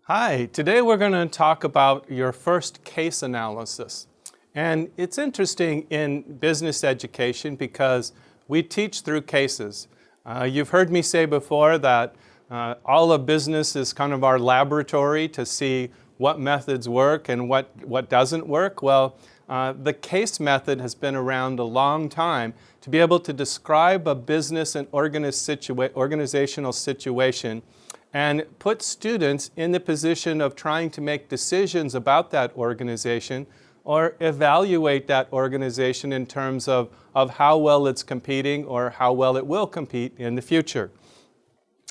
Hi, today we're going to talk about your first case analysis. And it's interesting in business education because we teach through cases. You've heard me say before that all of business is kind of our laboratory to see what methods work and what doesn't work. Well, the case method has been around a long time to be able to describe a business and organizational situation and put students in the position of trying to make decisions about that organization or evaluate that organization in terms of how well it's competing or how well it will compete in the future.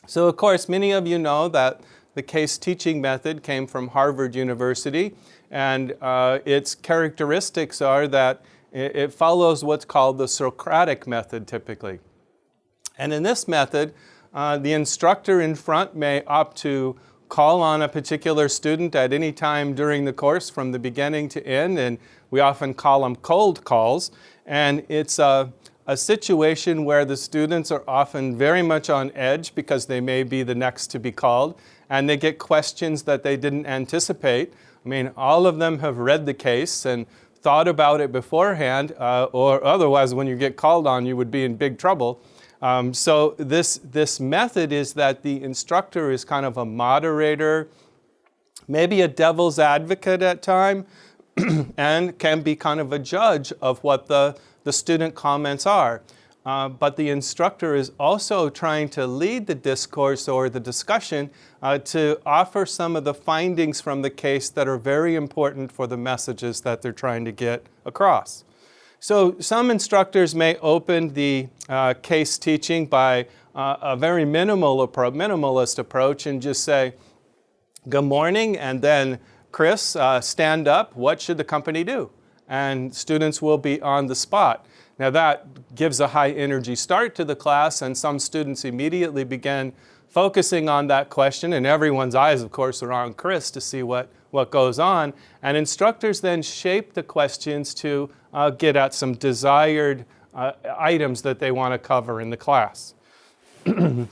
So of course, many of you know that the case teaching method came from Harvard University, and its characteristics are that it follows what's called the Socratic method typically. And in this method, the instructor in front may opt to call on a particular student at any time during the course from the beginning to end, and we often call them cold calls. And it's a situation where the students are often very much on edge because they may be the next to be called, and they get questions that they didn't anticipate. I mean, all of them have read the case and thought about it beforehand, or otherwise when you get called on, you would be in big trouble. So this method is that the instructor is kind of a moderator, maybe a devil's advocate at times, and can be kind of a judge of what the student comments are. But the instructor is also trying to lead the discourse or the discussion to offer some of the findings from the case that are very important for the messages that they're trying to get across. So some instructors may open the case teaching by a very minimalist approach and just say, "Good morning," and then, "Chris, stand up. What should the company do?" And students will be on the spot. Now that gives a high energy start to the class, and some students immediately begin focusing on that question, and everyone's eyes, of course, are on Chris to see what goes on. And instructors then shape the questions to get at some desired items that they want to cover in the class.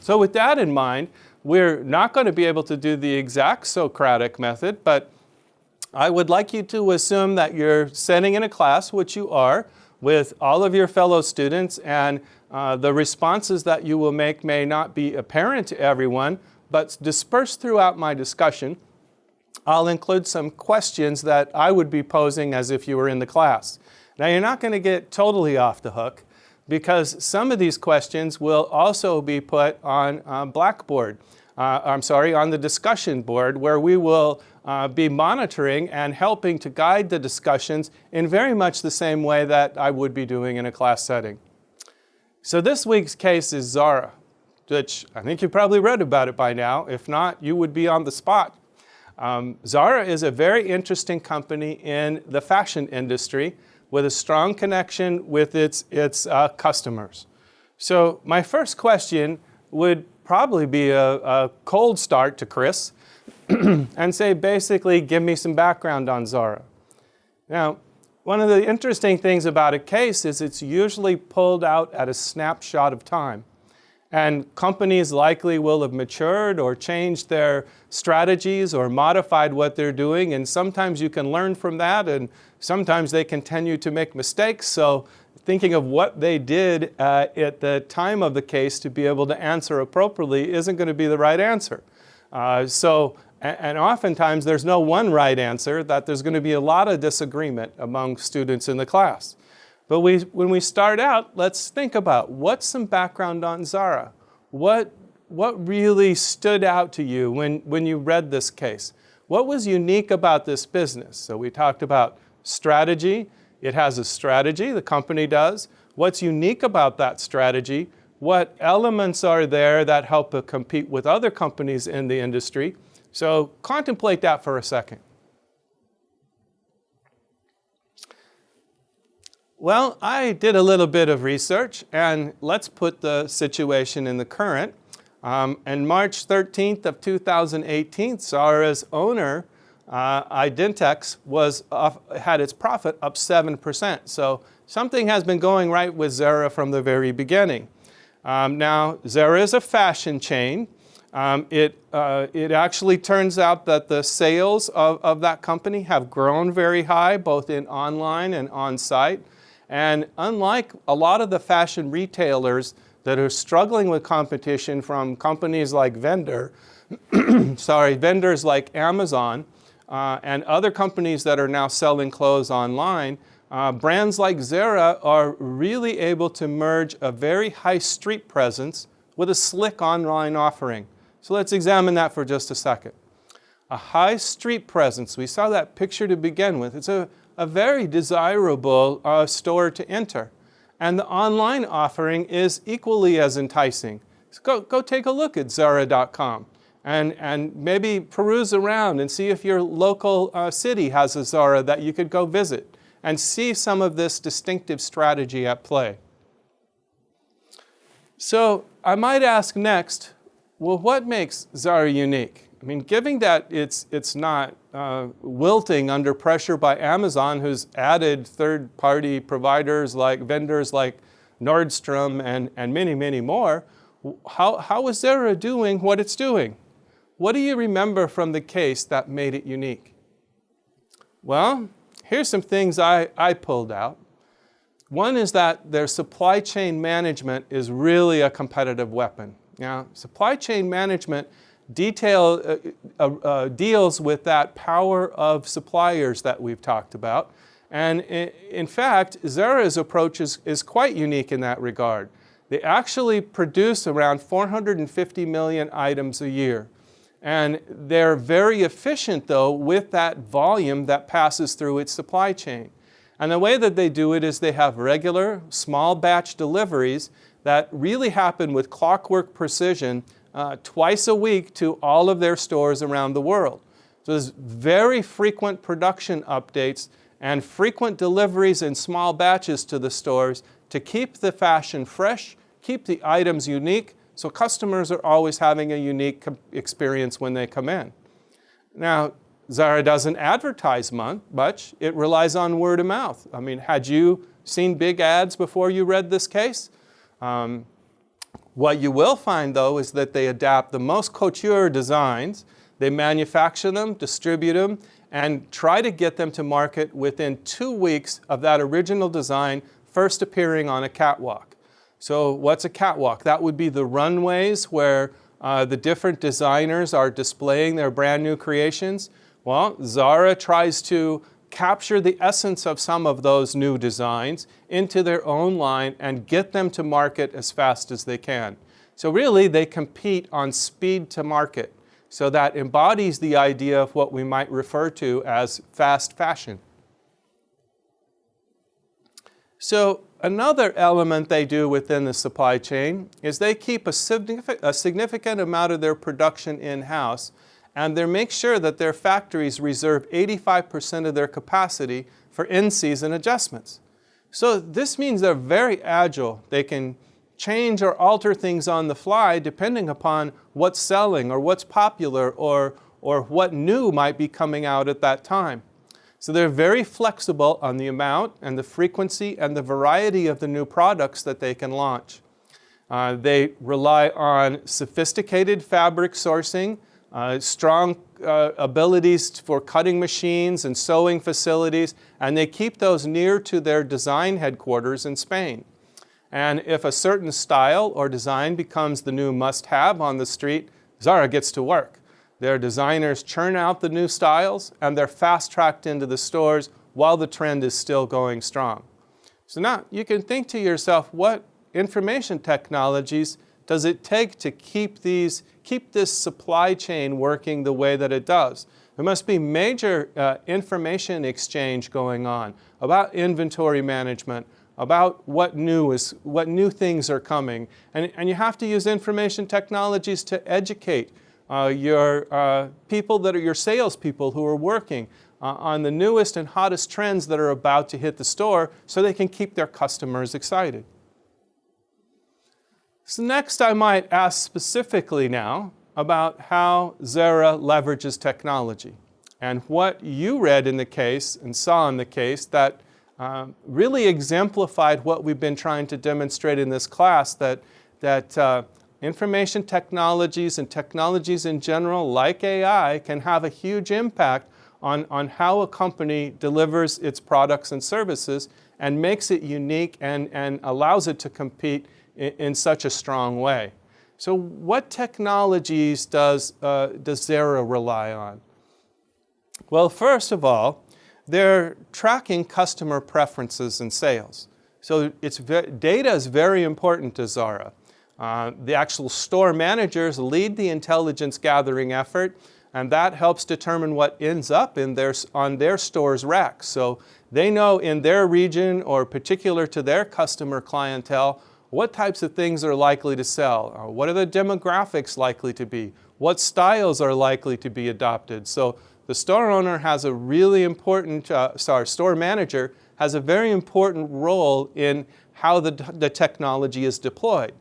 So with that in mind, we're not going to be able to do the exact Socratic method, but I would like you to assume that you're sitting in a class, which you are, with all of your fellow students, and the responses that you will make may not be apparent to everyone, but dispersed throughout my discussion, I'll include some questions that I would be posing as if you were in the class. Now, you're not going to get totally off the hook because some of these questions will also be put on Blackboard. on the discussion board, where we will be monitoring and helping to guide the discussions in very much the same way that I would be doing in a class setting. So this week's case is Zara, which I think you probably read about it by now. If not, you would be on the spot. Zara is a very interesting company in the fashion industry with a strong connection with its customers. So my first question would probably be a cold start to Chris and say, basically, give me some background on Zara. Now, one of the interesting things about a case is it's usually pulled out at a snapshot of time. And companies likely will have matured or changed their strategies or modified what they're doing. And sometimes you can learn from that, and sometimes they continue to make mistakes. So thinking of what they did at the time of the case to be able to answer appropriately isn't going to be the right answer. And oftentimes there's no one right answer, that there's going to be a lot of disagreement among students in the class. But when we start out, let's think about what's some background on Zara. What really stood out to you when you read this case? What was unique about this business? So we talked about strategy. It has a strategy, the company does. What's unique about that strategy? What elements are there that help it compete with other companies in the industry? So contemplate that for a second. Well, I did a little bit of research, and let's put the situation in the current. On March 13th of 2018, Zara's owner, Identitex, had its profit up 7%. So something has been going right with Zara from the very beginning. Now, Zara is a fashion chain. It actually turns out that the sales of that company have grown very high, both in online and on-site. And unlike a lot of the fashion retailers that are struggling with competition from companies like vendors like Amazon and other companies that are now selling clothes online, brands like Zara are really able to merge a very high street presence with a slick online offering. So let's examine that for just a second. A high street presence, we saw that picture to begin with. It's a very desirable store to enter. And the online offering is equally as enticing. So go take a look at Zara.com and maybe peruse around and see if your local city has a Zara that you could go visit and see some of this distinctive strategy at play. So I might ask next, well, what makes Zara unique? I mean, given that it's not wilting under pressure by Amazon, who's added third-party providers like vendors like Nordstrom and many, many more, how is Zara doing what it's doing? What do you remember from the case that made it unique? Well, here's some things I pulled out. One is that their supply chain management is really a competitive weapon. Now, supply chain management deals with that power of suppliers that we've talked about. And in fact, Zara's approach is quite unique in that regard. They actually produce around 450 million items a year. And they're very efficient, though, with that volume that passes through its supply chain. And the way that they do it is they have regular, small batch deliveries that really happen with clockwork precision twice a week to all of their stores around the world. So there's very frequent production updates and frequent deliveries in small batches to the stores to keep the fashion fresh, keep the items unique, so customers are always having a unique experience when they come in. Now, Zara doesn't advertise much. It relies on word of mouth. I mean, had you seen big ads before you read this case? What you will find, though, is that they adapt the most couture designs. They manufacture them, distribute them, and try to get them to market within 2 weeks of that original design first appearing on a catwalk. So what's a catwalk? That would be the runways where the different designers are displaying their brand new creations. Well, Zara tries to capture the essence of some of those new designs into their own line and get them to market as fast as they can. So really, they compete on speed to market. So that embodies the idea of what we might refer to as fast fashion. So another element they do within the supply chain is they keep a significant amount of their production in-house, and they make sure that their factories reserve 85% of their capacity for in-season adjustments. So this means they're very agile. They can change or alter things on the fly depending upon what's selling or what's popular or what new might be coming out at that time. So they're very flexible on the amount and the frequency and the variety of the new products that they can launch. They rely on sophisticated fabric sourcing, strong abilities for cutting machines and sewing facilities, and they keep those near to their design headquarters in Spain. And if a certain style or design becomes the new must-have on the street, Zara gets to work. Their designers churn out the new styles, and they're fast-tracked into the stores while the trend is still going strong. So now you can think to yourself, what information technologies does it take to keep this supply chain working the way that it does? There must be major information exchange going on about inventory management, about what new things are coming. And you have to use information technologies to educate your people that are your salespeople who are working on the newest and hottest trends that are about to hit the store so they can keep their customers excited. So next I might ask specifically now about how Zara leverages technology and what you read in the case and saw in the case that really exemplified what we've been trying to demonstrate in this class, that information technologies and technologies in general, like AI, can have a huge impact on how a company delivers its products and services and makes it unique and allows it to compete in such a strong way. So what technologies does Zara rely on? Well, first of all, they're tracking customer preferences and sales. So data is very important to Zara. The actual store managers lead the intelligence gathering effort, and that helps determine what ends up on their store's racks. So they know in their region or particular to their customer clientele what types of things are likely to sell. What are the demographics likely to be? What styles are likely to be adopted? So the store owner has a really important, store manager has a very important role in how the technology is deployed.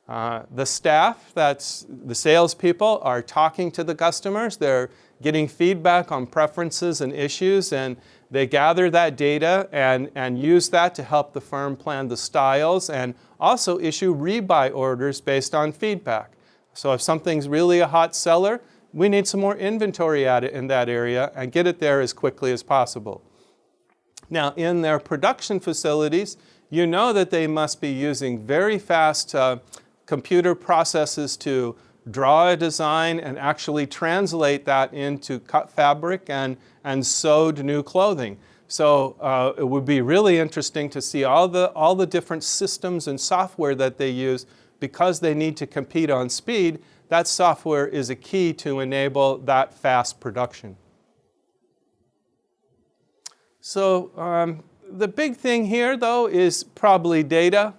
The staff, that's the salespeople, are talking to the customers. They're getting feedback on preferences and issues, and they gather that data and use that to help the firm plan the styles and also issue rebuy orders based on feedback. So if something's really a hot seller, we need some more inventory at it in that area and get it there as quickly as possible. Now, in their production facilities, you know that they must be using very fast computer processes to draw a design and actually translate that into cut fabric and sewed new clothing. So it would be really interesting to see all the different systems and software that they use. Because they need to compete on speed, that software is a key to enable that fast production. So the big thing here, though, is probably data,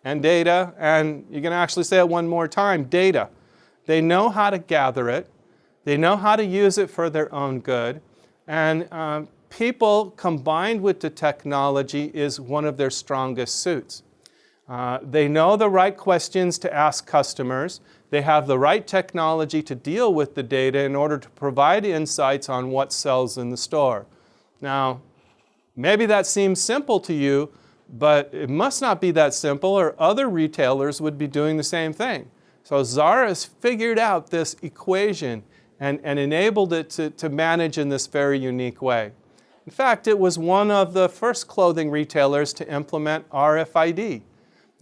and you're going to actually say it one more time, data. They know how to gather it. They know how to use it for their own good. And people combined with the technology is one of their strongest suits. They know the right questions to ask customers. They have the right technology to deal with the data in order to provide insights on what sells in the store. Now, maybe that seems simple to you, but it must not be that simple, or other retailers would be doing the same thing. So Zara has figured out this equation and enabled it to manage in this very unique way. In fact, it was one of the first clothing retailers to implement RFID.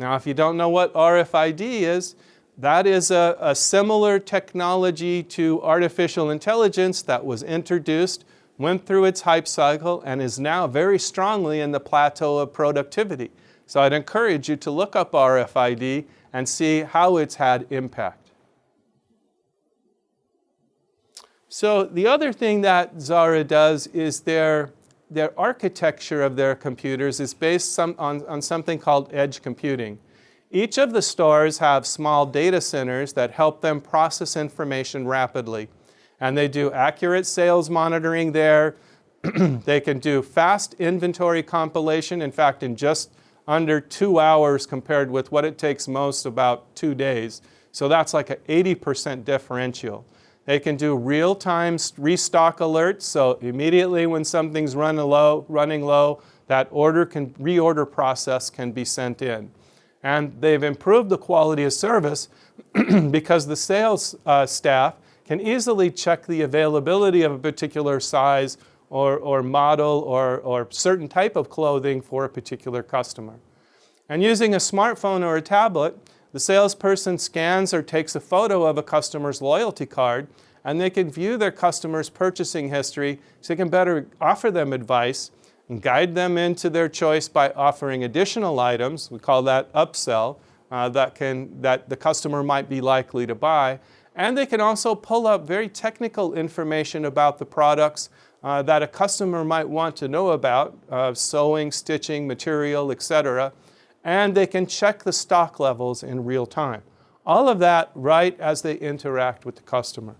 Now, if you don't know what RFID is, that is a similar technology to artificial intelligence that was introduced, went through its hype cycle, and is now very strongly in the plateau of productivity. So I'd encourage you to look up RFID and see how it's had impact. So the other thing that Zara does is their architecture of their computers is based on something called edge computing. Each of the stores have small data centers that help them process information rapidly. And they do accurate sales monitoring there. They can do fast inventory compilation, in fact, in just under 2 hours compared with what it takes most, about 2 days. So that's like an 80% differential. They can do real-time restock alerts, so immediately when something's running low, that reorder process can be sent in. And they've improved the quality of service because the sales staff can easily check the availability of a particular size or model or certain type of clothing for a particular customer. And using a smartphone or a tablet, the salesperson scans or takes a photo of a customer's loyalty card, and they can view their customer's purchasing history so they can better offer them advice and guide them into their choice by offering additional items. We call that upsell, that the customer might be likely to buy. And they can also pull up very technical information about the products that a customer might want to know about, sewing, stitching, material, etc. And they can check the stock levels in real time. All of that right as they interact with the customer.